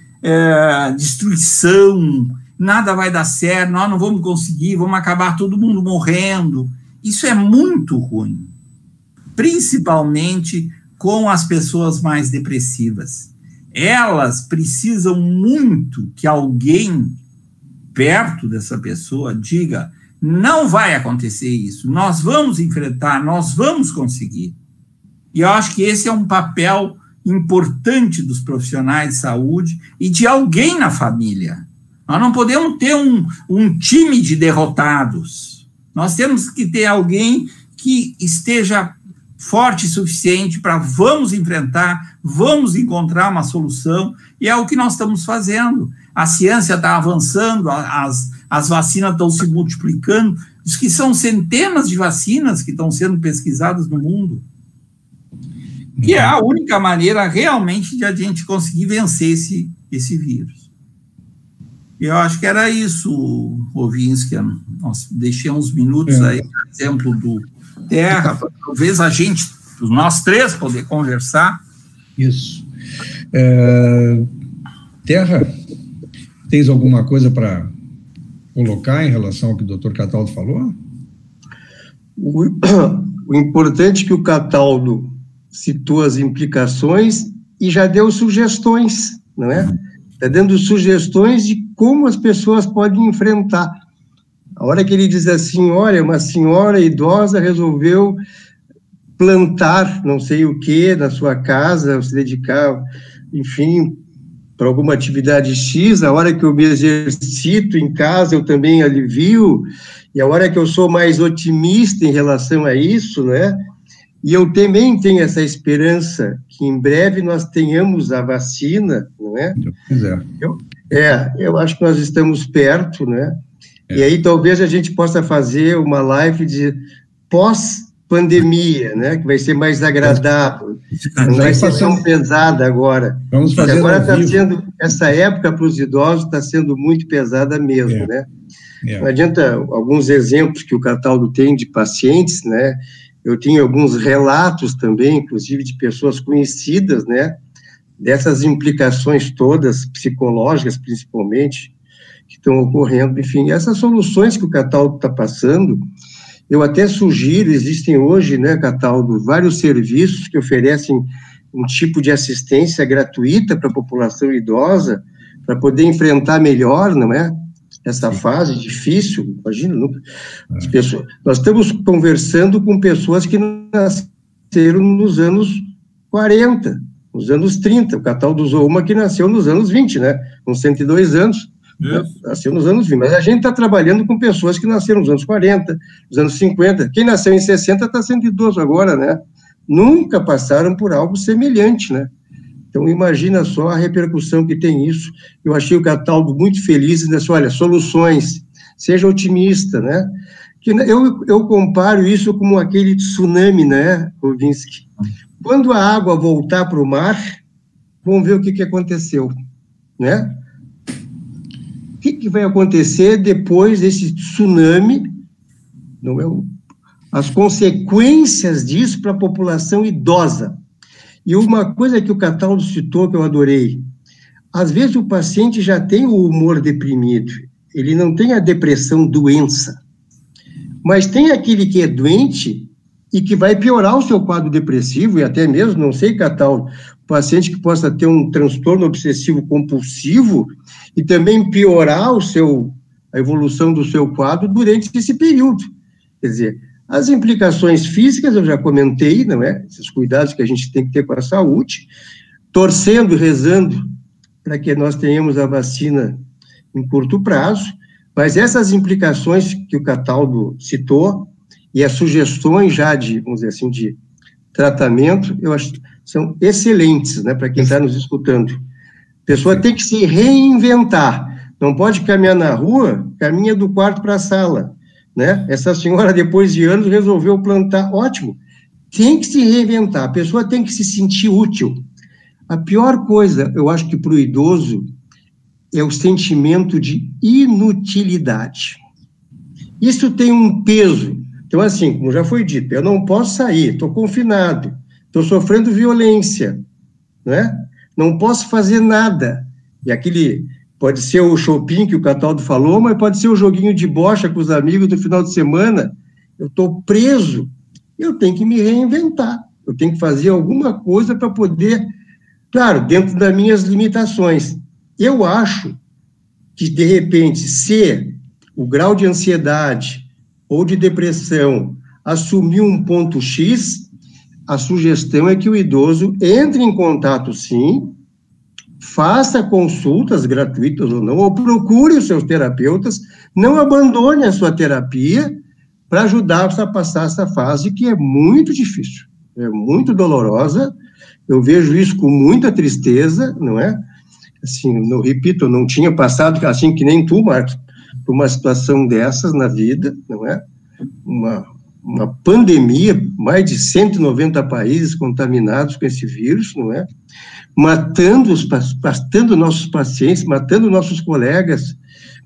destruição, nada vai dar certo, nós não vamos conseguir, vamos acabar todo mundo morrendo. Isso é muito ruim, principalmente com as pessoas mais depressivas. Elas precisam muito que alguém perto dessa pessoa diga, não vai acontecer isso, nós vamos enfrentar, nós vamos conseguir. E eu acho que esse é um papel importante dos profissionais de saúde e de alguém na família. Nós não podemos ter um time de derrotados. Nós temos que ter alguém que esteja forte o suficiente para vamos enfrentar, vamos encontrar uma solução, e é o que nós estamos fazendo. A ciência está avançando, as vacinas estão se multiplicando, diz que são centenas de vacinas que estão sendo pesquisadas no mundo, que é a única maneira realmente de a gente conseguir vencer esse vírus. Eu acho que era isso, Rovinski. Nós deixei uns minutos aí, por exemplo, do Terra, para talvez nós três, poder conversar. Isso. Terra, tens alguma coisa para colocar em relação ao que o doutor Cataldo falou? O importante é que o Cataldo citou as implicações e já deu sugestões, não é? Está dando sugestões de como as pessoas podem enfrentar. A hora que ele diz assim, olha, uma senhora idosa resolveu plantar não sei o que na sua casa, se dedicar, enfim, para alguma atividade X, a hora que eu me exercito em casa eu também alivio, e a hora que eu sou mais otimista em relação a isso, né? E eu também tenho essa esperança que em breve nós tenhamos a vacina, não é? Eu acho que nós estamos perto, né? E aí talvez a gente possa fazer uma live de pós-pandemia, né? Que vai ser mais agradável, não vai ser tão pesada agora. Vamos fazer agora está sendo, essa época para os idosos está sendo muito pesada mesmo, né? Não adianta alguns exemplos que o Cataldo tem de pacientes, né? Eu tinha alguns relatos também, inclusive de pessoas conhecidas, né? Dessas implicações todas, psicológicas principalmente, que estão ocorrendo. Enfim, essas soluções que o Cataldo está passando, eu até sugiro, existem hoje, né, Cataldo, vários serviços que oferecem um tipo de assistência gratuita para a população idosa, para poder enfrentar melhor, não é? Essa fase difícil, imagina, as pessoas, nós estamos conversando com pessoas que nasceram nos anos 40, nos anos 30, o Cataldo usou uma que nasceu nos anos 20, né, com 102 anos, nasceu nos anos 20, mas a gente está trabalhando com pessoas que nasceram nos anos 40, nos anos 50, quem nasceu em 60 está sendo idoso agora, né, nunca passaram por algo semelhante, né. Então, imagina só a repercussão que tem isso. Eu achei o Cataldo muito feliz, e disse, olha, soluções, seja otimista, né? Que eu comparo isso como aquele tsunami, né, Rovinski? Quando a água voltar para o mar, vamos ver o que aconteceu, né? O que vai acontecer depois desse tsunami, não é? As consequências disso para a população idosa. E uma coisa que o Cataldo citou, que eu adorei, às vezes o paciente já tem o humor deprimido, ele não tem a depressão doença, mas tem aquele que é doente e que vai piorar o seu quadro depressivo, e até mesmo, não sei, Cataldo, o paciente que possa ter um transtorno obsessivo compulsivo e também piorar a evolução do seu quadro durante esse período. Quer dizer, as implicações físicas, eu já comentei, não é? Esses cuidados que a gente tem que ter com a saúde, torcendo e rezando para que nós tenhamos a vacina em curto prazo, mas essas implicações que o Cataldo citou, e as sugestões já de, vamos dizer assim, de tratamento, eu acho que são excelentes, né, para quem está nos escutando. A pessoa tem que se reinventar, não pode caminhar na rua, caminha do quarto para a sala, né? Essa senhora, depois de anos, resolveu plantar, ótimo, tem que se reinventar, a pessoa tem que se sentir útil. A pior coisa, eu acho que para o idoso, é o sentimento de inutilidade. Isso tem um peso. Então, assim, como já foi dito, eu não posso sair, estou confinado, estou sofrendo violência, né? Não posso fazer nada. E aquele... Pode ser o shopping que o Cataldo falou, mas pode ser o joguinho de bocha com os amigos do final de semana. Eu estou preso, eu tenho que me reinventar, eu tenho que fazer alguma coisa para poder, claro, dentro das minhas limitações. Eu acho que, de repente, se o grau de ansiedade ou de depressão assumir um ponto X, a sugestão é que o idoso entre em contato, sim, faça consultas gratuitas ou não, ou procure os seus terapeutas, não abandone a sua terapia para ajudar-vos a passar essa fase que é muito difícil, é muito dolorosa. Eu vejo isso com muita tristeza, não é? Assim, não repito, eu não tinha passado, assim que nem tu, Marcos, por uma situação dessas na vida, não é? Uma pandemia, mais de 190 países contaminados com esse vírus, não é? Matando nossos pacientes, matando nossos colegas,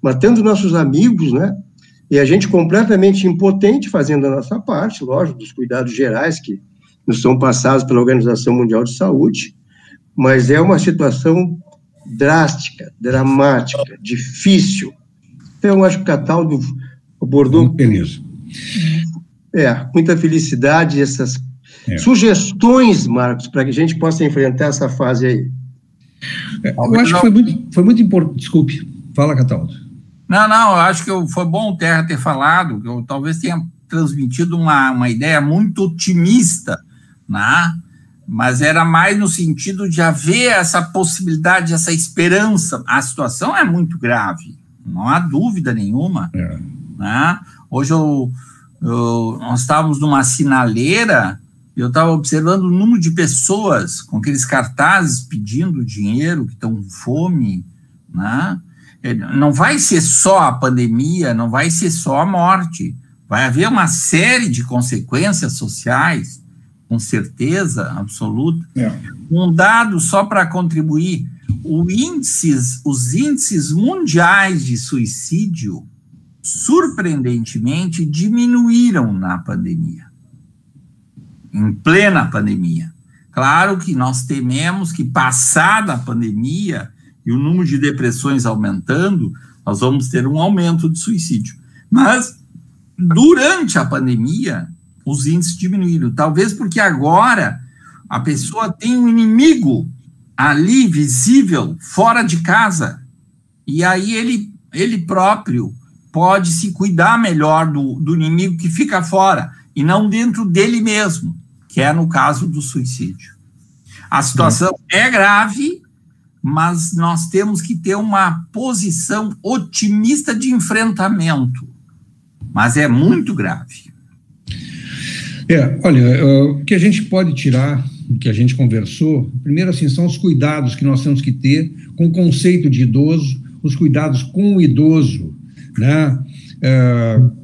matando nossos amigos, né? E a gente completamente impotente fazendo a nossa parte, lógico, dos cuidados gerais que nos são passados pela Organização Mundial de Saúde, mas é uma situação drástica, dramática, difícil. Então, eu acho que o Cataldo abordou... Muito feliz. Muita felicidade, essas sugestões, Marcos, para que a gente possa enfrentar essa fase aí. Eu acho que foi muito importante. Desculpe, fala, Cataldo. Não, eu acho que foi bom o Terra ter falado, que eu talvez tenha transmitido uma ideia muito otimista, né? Mas era mais no sentido de haver essa possibilidade, essa esperança. A situação é muito grave, não há dúvida nenhuma. Né? Hoje nós estávamos numa sinaleira, eu estava observando o número de pessoas com aqueles cartazes pedindo dinheiro, que estão com fome, né? Não vai ser só a pandemia, não vai ser só a morte, vai haver uma série de consequências sociais, com certeza absoluta. Um dado só para contribuir, os índices mundiais de suicídio, surpreendentemente, diminuíram na pandemia, em plena pandemia. Claro que nós tememos que, passada a pandemia, e o número de depressões aumentando, nós vamos ter um aumento de suicídio. Mas, durante a pandemia, os índices diminuíram. Talvez porque agora a pessoa tem um inimigo ali, visível, fora de casa. E aí ele próprio pode se cuidar melhor do inimigo que fica fora, e não dentro dele mesmo, que é no caso do suicídio. A situação é grave, mas nós temos que ter uma posição otimista de enfrentamento. Mas é muito grave. Olha, o que a gente pode tirar, do que a gente conversou, primeiro, assim, são os cuidados que nós temos que ter com o conceito de idoso, os cuidados com o idoso, né?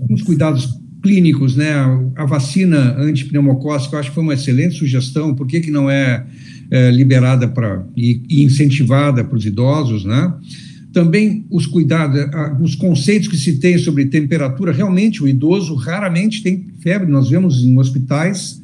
Os cuidados clínicos, né? A vacina antipneumocócica, eu acho que foi uma excelente sugestão. Por que não é liberada e incentivada para os idosos, né? Também os cuidados, os conceitos que se tem sobre temperatura. Realmente, o idoso raramente tem febre. Nós vemos em hospitais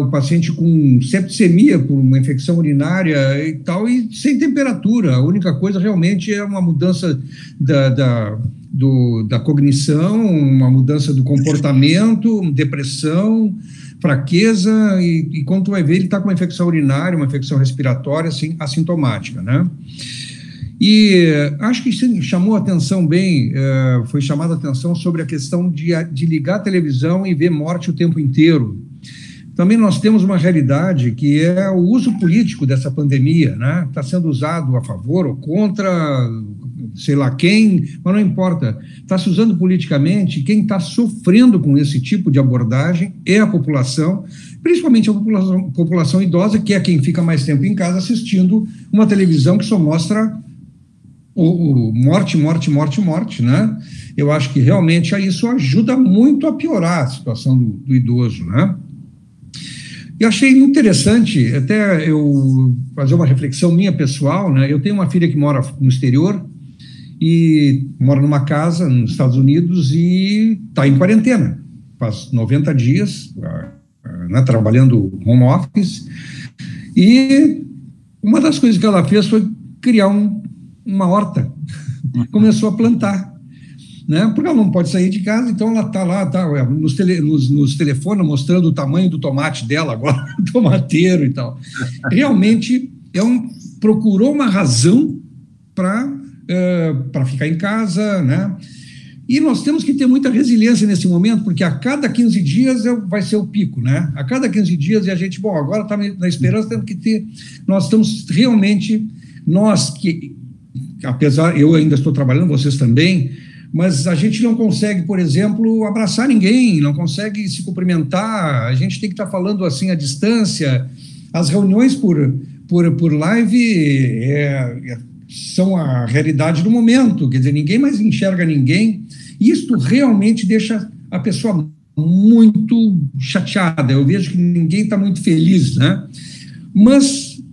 o paciente com septicemia por uma infecção urinária e tal, e sem temperatura. A única coisa realmente é uma mudança da cognição, uma mudança do comportamento, depressão, fraqueza, e quando tu vai ver, ele está com uma infecção urinária, uma infecção respiratória, assim, assintomática, né? E acho que sim, chamou a atenção bem, foi chamada a atenção sobre a questão de ligar a televisão e ver morte o tempo inteiro. Também nós temos uma realidade que é o uso político dessa pandemia, né? Está sendo usado a favor ou contra, sei lá quem, mas não importa. Está se usando politicamente. Quem está sofrendo com esse tipo de abordagem é a população, principalmente a população idosa, que é quem fica mais tempo em casa assistindo uma televisão que só mostra morte, né? Eu acho que realmente isso ajuda muito a piorar a situação do idoso, né? Eu achei muito interessante, até eu fazer uma reflexão minha pessoal, né? Eu tenho uma filha que mora no exterior e mora numa casa nos Estados Unidos e está em quarentena, faz 90 dias, né, trabalhando home office, e uma das coisas que ela fez foi criar uma horta, começou a plantar, né? Porque ela não pode sair de casa, então ela está lá, nos telefones mostrando o tamanho do tomate dela agora, tomateiro e tal. Realmente procurou uma razão para ficar em casa, né? E nós temos que ter muita resiliência nesse momento, porque a cada 15 dias vai ser o pico, né? A cada 15 dias, e a gente, agora está na esperança, nós estamos realmente nós que, apesar, eu ainda estou trabalhando, vocês também, mas a gente não consegue, por exemplo, abraçar ninguém, não consegue se cumprimentar, a gente tem que estar falando assim à distância. As reuniões por live são a realidade do momento, quer dizer, ninguém mais enxerga ninguém, e isso realmente deixa a pessoa muito chateada. Eu vejo que ninguém está muito feliz, né? Mas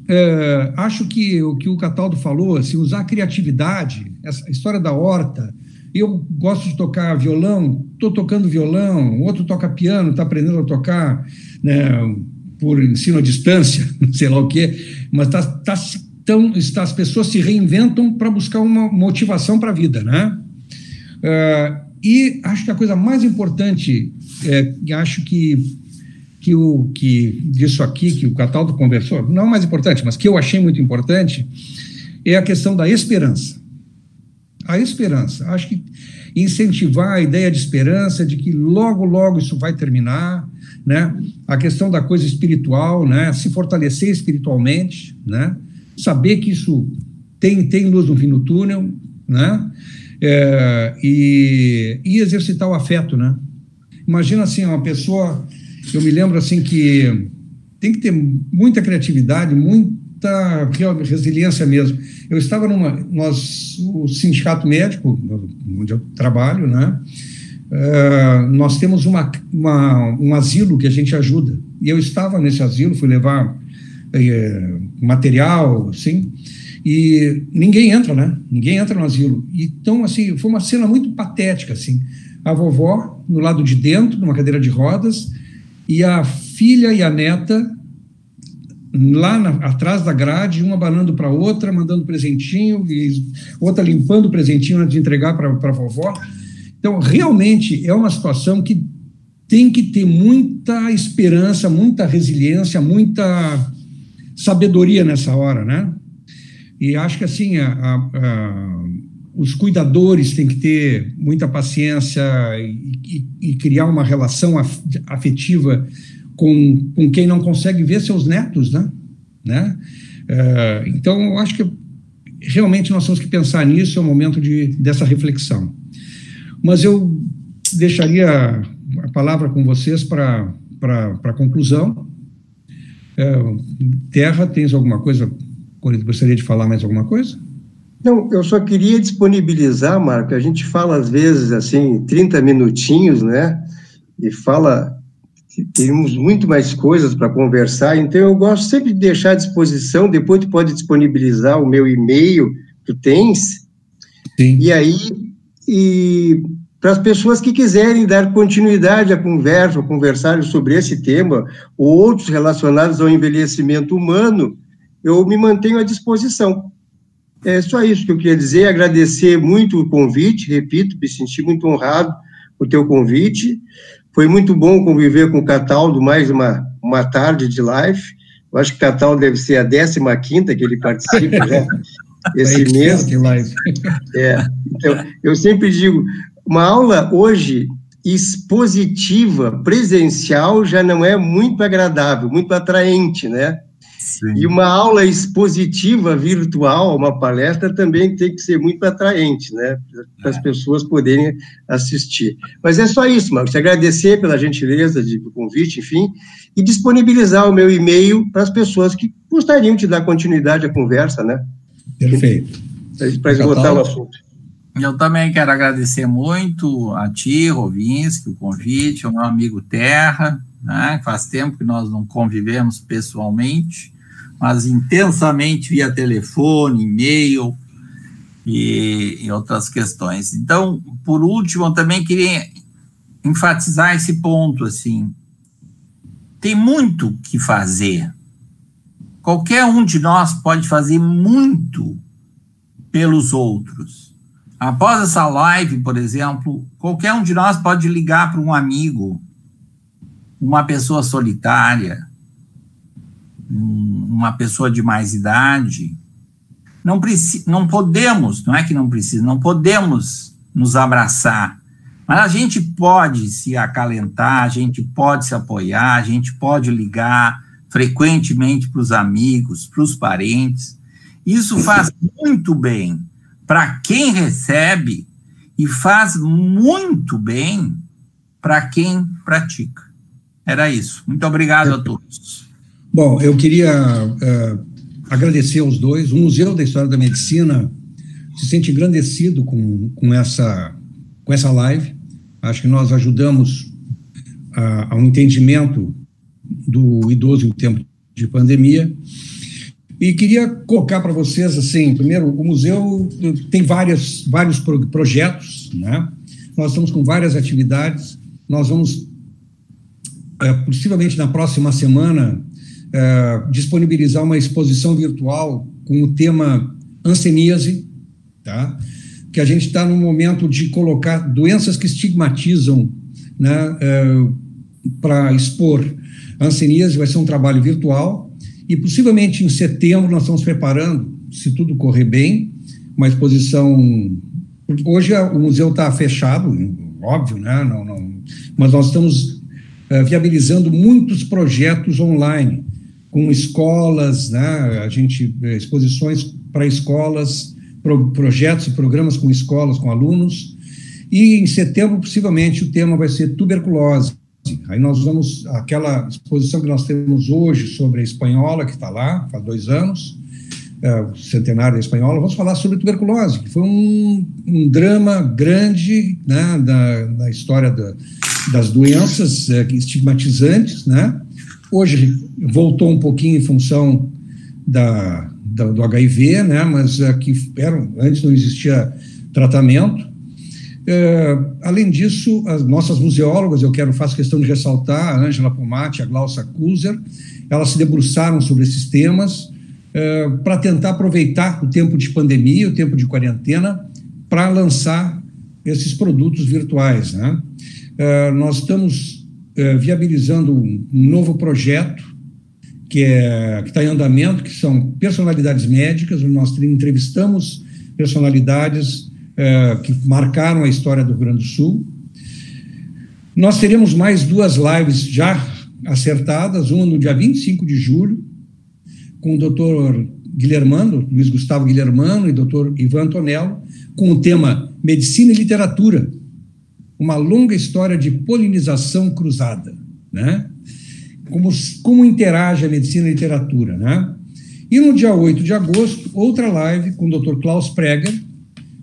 acho que o que o Cataldo falou, assim, usar a criatividade, essa história da horta. Eu gosto de tocar violão, estou tocando violão, outro toca piano, está aprendendo a tocar, né, por ensino à distância, não sei lá o quê, mas as pessoas se reinventam para buscar uma motivação para a vida, né? E acho que a coisa mais importante, acho que disso aqui, que o Cataldo conversou, não mais importante, mas que eu achei muito importante, é a questão da esperança. A esperança, acho que incentivar a ideia de esperança, de que logo, logo isso vai terminar, né? A questão da coisa espiritual, né? Se fortalecer espiritualmente, né? Saber que isso tem luz no fim do túnel, né? E exercitar o afeto, né? Imagina assim, uma pessoa, eu me lembro assim que tem que ter muita criatividade, muita resiliência mesmo. Eu estava o sindicato médico, onde eu trabalho, né? Nós temos um asilo que a gente ajuda, e eu estava nesse asilo, fui levar material, assim, e ninguém entra, né? Ninguém entra no asilo. Então, assim, foi uma cena muito patética, assim. A vovó no lado de dentro, numa cadeira de rodas, e a filha e a neta lá atrás da grade, uma abanando para a outra, mandando presentinho, e outra limpando o presentinho antes de entregar para a vovó. Então, realmente, é uma situação que tem que ter muita esperança, muita resiliência, muita sabedoria nessa hora, né? E acho que, assim, os cuidadores têm que ter muita paciência e criar uma relação afetiva com quem não consegue ver seus netos, né? Então, eu acho que realmente nós temos que pensar nisso, é o momento dessa reflexão. Mas eu deixaria a palavra com vocês para a conclusão. Terra, tens alguma coisa? Gostaria de falar mais alguma coisa? Não, eu só queria disponibilizar, Marco, a gente fala às vezes assim, 30 minutinhos, né? E fala, temos muito mais coisas para conversar, então eu gosto sempre de deixar à disposição, depois tu pode disponibilizar o meu e-mail, tu tens? Sim. E aí, para as pessoas que quiserem dar continuidade à conversa, ou conversarem sobre esse tema, ou outros relacionados ao envelhecimento humano, eu me mantenho à disposição. É só isso que eu queria dizer, agradecer muito o convite, repito, me senti muito honrado com o teu convite, foi muito bom conviver com o Cataldo mais uma tarde de live, eu acho que o Cataldo deve ser a 15ª que ele participa já esse mês. Então, eu sempre digo, uma aula hoje expositiva, presencial, já não é muito agradável, muito atraente, né? Sim. E uma aula expositiva virtual, uma palestra, também tem que ser muito atraente, né? Para as pessoas poderem assistir. Mas é só isso, Marcos. Te agradecer pela gentileza do convite, enfim, e disponibilizar o meu e-mail para as pessoas que gostariam de dar continuidade à conversa, né? Perfeito. Para esgotar o assunto. Eu também quero agradecer muito a ti, Rovinski, o convite, ao meu amigo Terra, né? Faz tempo que nós não convivemos pessoalmente, mas intensamente via telefone, e-mail e outras questões. Então, por último, eu também queria enfatizar esse ponto, assim, tem muito que fazer. Qualquer um de nós pode fazer muito pelos outros. Após essa live, por exemplo, qualquer um de nós pode ligar para um amigo, uma pessoa solitária, uma pessoa de mais idade. Não podemos, não é que não precisa, não podemos nos abraçar, mas a gente pode se acalentar, a gente pode se apoiar, a gente pode ligar frequentemente para os amigos, para os parentes, Isso faz muito bem para quem recebe e faz muito bem para quem pratica. Era isso. Muito obrigado a todos. Bom, eu queria agradecer aos dois. O Museu da História da Medicina se sente engrandecido com essa live. Acho que nós ajudamos ao entendimento do idoso em tempo de pandemia. E queria colocar para vocês, assim, primeiro, o museu tem vários projetos, né? Nós estamos com várias atividades. Nós vamos, possivelmente na próxima semana, disponibilizar uma exposição virtual com o tema hanseníase, tá? Que a gente está no momento de colocar doenças que estigmatizam, né, para expor. A hanseníase vai ser um trabalho virtual e possivelmente em setembro nós estamos preparando, se tudo correr bem, uma exposição. Hoje o museu está fechado, óbvio, né? Mas nós estamos viabilizando muitos projetos online, com escolas, né? Exposições para escolas, projetos e programas com escolas, com alunos, e em setembro, possivelmente, o tema vai ser tuberculose. Aí nós vamos, aquela exposição que nós temos hoje sobre a espanhola, que está lá, faz 2 anos, o centenário da espanhola, vamos falar sobre tuberculose, que foi um drama grande, né, da história das doenças estigmatizantes, né? Hoje voltou um pouquinho em função do HIV, né, mas antes não existia tratamento. Além disso, as nossas museólogas, faço questão de ressaltar, a Ângela Pomati, a Glaucia Kuser, elas se debruçaram sobre esses temas para tentar aproveitar o tempo de pandemia, o tempo de quarentena, para lançar esses produtos virtuais, né? Nós estamos viabilizando um novo projeto que está em andamento, que são personalidades médicas, onde nós entrevistamos personalidades que marcaram a história do Rio Grande do Sul. Nós teremos mais 2 lives já acertadas, uma no dia 25 de julho, com o doutor Guilhermano, Luiz Gustavo Guilhermano e doutor Ivan Antonello, com o tema Medicina e Literatura, uma longa história de polinização cruzada, né? Como interage a medicina e a literatura, né? E no dia 8 de agosto, outra live com o Dr. Klaus Preger,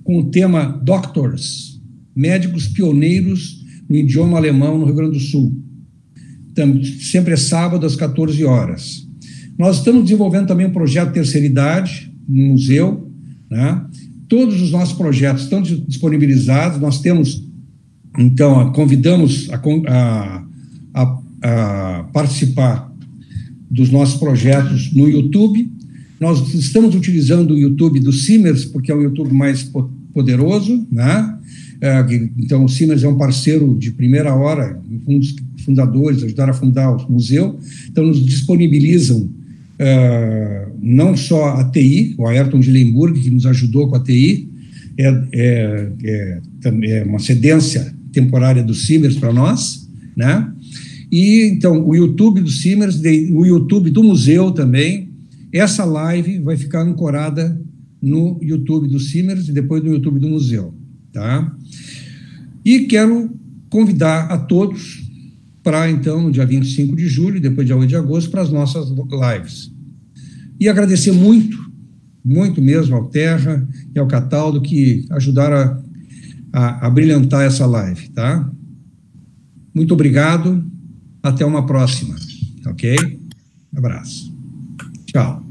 com o tema Doctors, médicos pioneiros no idioma alemão no Rio Grande do Sul. Sempre é sábado, às 14 horas. Nós estamos desenvolvendo também um projeto Terceira Idade no museu, né? Todos os nossos projetos estão disponibilizados. Nós temos, então, convidamos a participar dos nossos projetos no YouTube. Nós estamos utilizando o YouTube do Simers, porque é o YouTube mais poderoso, né? Então, o Simers é um parceiro de primeira hora, um dos fundadores, ajudaram a fundar o museu. Então, nos disponibilizam não só a TI, o Ayrton de Lemburg, que nos ajudou com a TI, é uma cedência temporária do Simers para nós, né? E, então, o YouTube do Simers, o YouTube do museu também. Essa live vai ficar ancorada no YouTube do Simers e depois no YouTube do museu, tá? E quero convidar a todos para, então, no dia 25 de julho e depois dia 8 de agosto, para as nossas lives. E agradecer muito, muito mesmo ao Terra e ao Cataldo, que ajudaram a brilhantar essa live, tá? Muito obrigado, até uma próxima, ok? Abraço. Tchau.